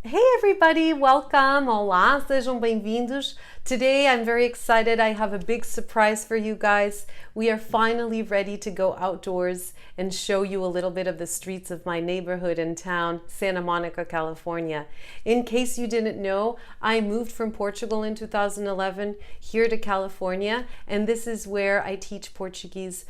Hey everybody, welcome. Olá, sejam bem-vindos. Today I'm very excited. I have a big surprise for you guys. We are finally ready to go outdoors and show you a little bit of the streets of my neighborhood and town, Santa Monica, California. In case you didn't know, I moved from Portugal in 2011 here to California, and this is where I teach Portuguese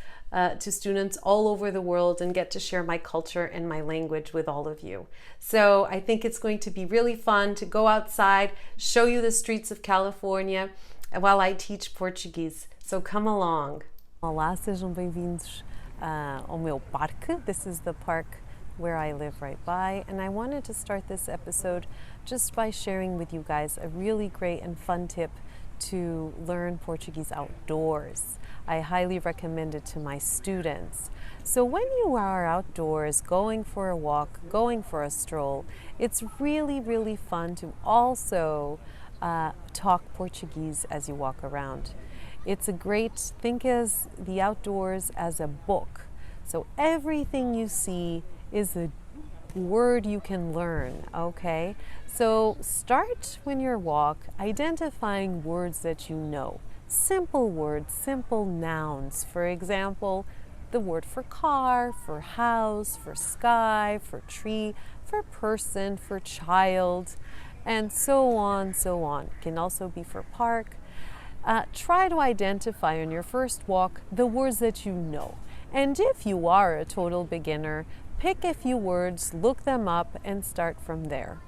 to students all over the world and get to share my culture and my language with all of you. So I think it's going to be really fun to go outside, show you the streets of California while I teach Portuguese. So come along. Olá, sejam bem-vindos ao meu parque. This is the park where I live right by, and I wanted to start this episode just by sharing with you guys a really great and fun tip to learn Portuguese outdoors. I highly recommend it to my students. So when you are outdoors, going for a walk, going for a stroll, it's really fun to also talk Portuguese as you walk around. It's a great, think as the outdoors as a book. So everything you see is a word you can learn, okay? So start when you walk identifying words that you know. Simple words, simple nouns. For example, the word for car, for house, for sky, for tree, for person, for child, and so on. Can also be for park. Try to identify on your first walk the words that you know. And if you are a total beginner, pick a few words, look them up, and start from there.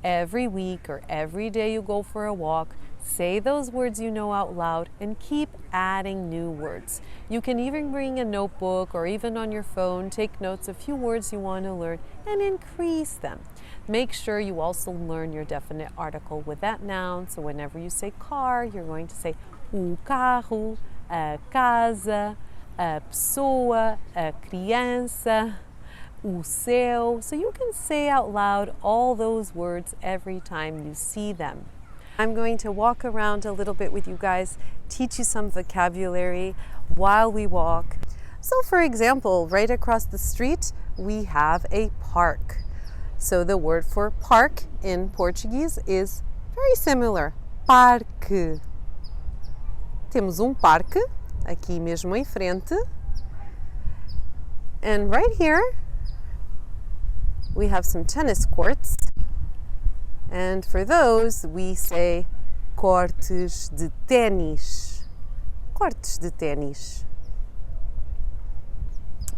Every week or every day you go for a walk, say those words you know out loud and keep adding new words. You can even bring a notebook or even on your phone, take notes of a few words you want to learn and increase them. Make sure you also learn your definite article with that noun. So whenever you say car, you're going to say o carro, a casa, a pessoa, a criança, o céu. So you can say out loud all those words every time you see them. I'm going to walk around a little bit with you guys, teach you some vocabulary while we walk. So for example, right across the street, we have a park. So the word for park in Portuguese is very similar, parque. Temos parque, aqui mesmo em frente. And right here, we have some tennis courts. And for those, we say cortes de ténis. Cortes de ténis.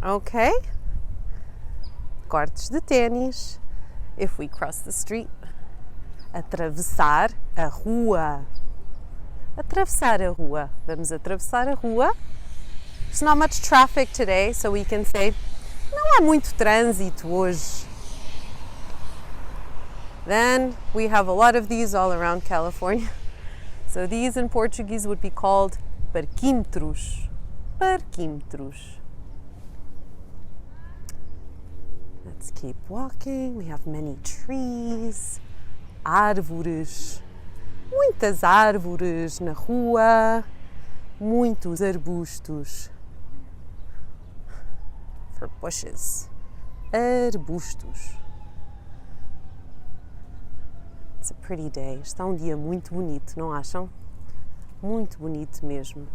Okay? Cortes de ténis. If we cross the street, atravessar a rua. Atravessar a rua. Vamos atravessar a rua. There's not much traffic today, so we can say, não há muito trânsito hoje. Then we have a lot of these all around California. So these in Portuguese would be called parquímetros. Parquímetros. Let's keep walking. We have many trees, árvores, muitas árvores na rua, muitos arbustos. For bushes, arbustos. It's a pretty day. Está dia muito bonito, não acham? Muito bonito mesmo.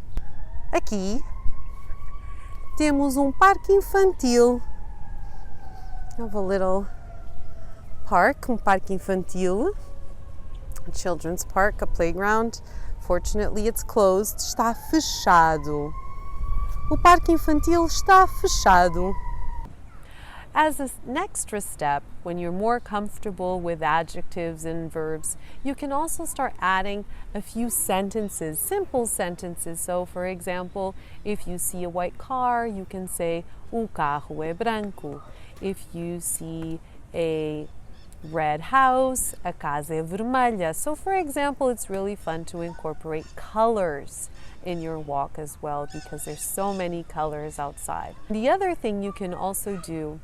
Aqui temos parque infantil. We have a little park, parque infantil. A children's park, a playground. Fortunately, it's closed. Está fechado. O parque infantil está fechado. As an extra step, when you're more comfortable with adjectives and verbs, you can also start adding a few sentences, simple sentences. So for example, if you see a white car, you can say o carro é branco. If you see a red house, a casa é vermelha. So for example, it's really fun to incorporate colors in your walk as well because there's so many colors outside. The other thing you can also do,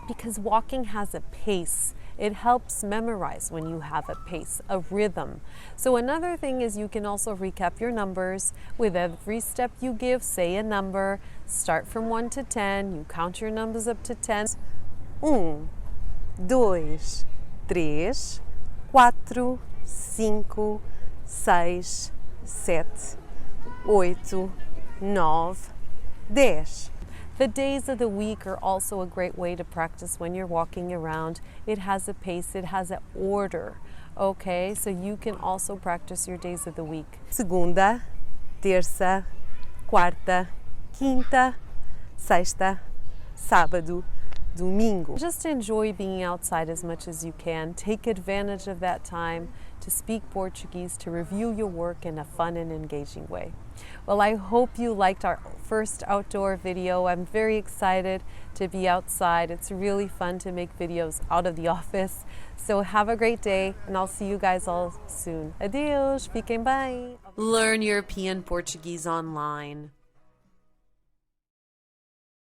because walking has a pace, it helps memorize when you have a pace, a rhythm. So another thing is you can also recap your numbers. With every step you give, say a number, start from 1 to 10, you count your numbers up to 10. 1, 2, 3, 4, 5, 6, 7, 8, 9, 10. The days of the week are also a great way to practice when you're walking around. It has a pace, it has an order, okay? So you can also practice your days of the week. Segunda, terça, quarta, quinta, sexta, sábado, domingo. Just enjoy being outside as much as you can. Take advantage of that time to speak Portuguese, to review your work in a fun and engaging way. Well, I hope you liked our first outdoor video. I'm very excited to be outside. It's really fun to make videos out of the office. So have a great day, and I'll see you guys all soon. Adeus, fiquem bem. Learn European Portuguese online.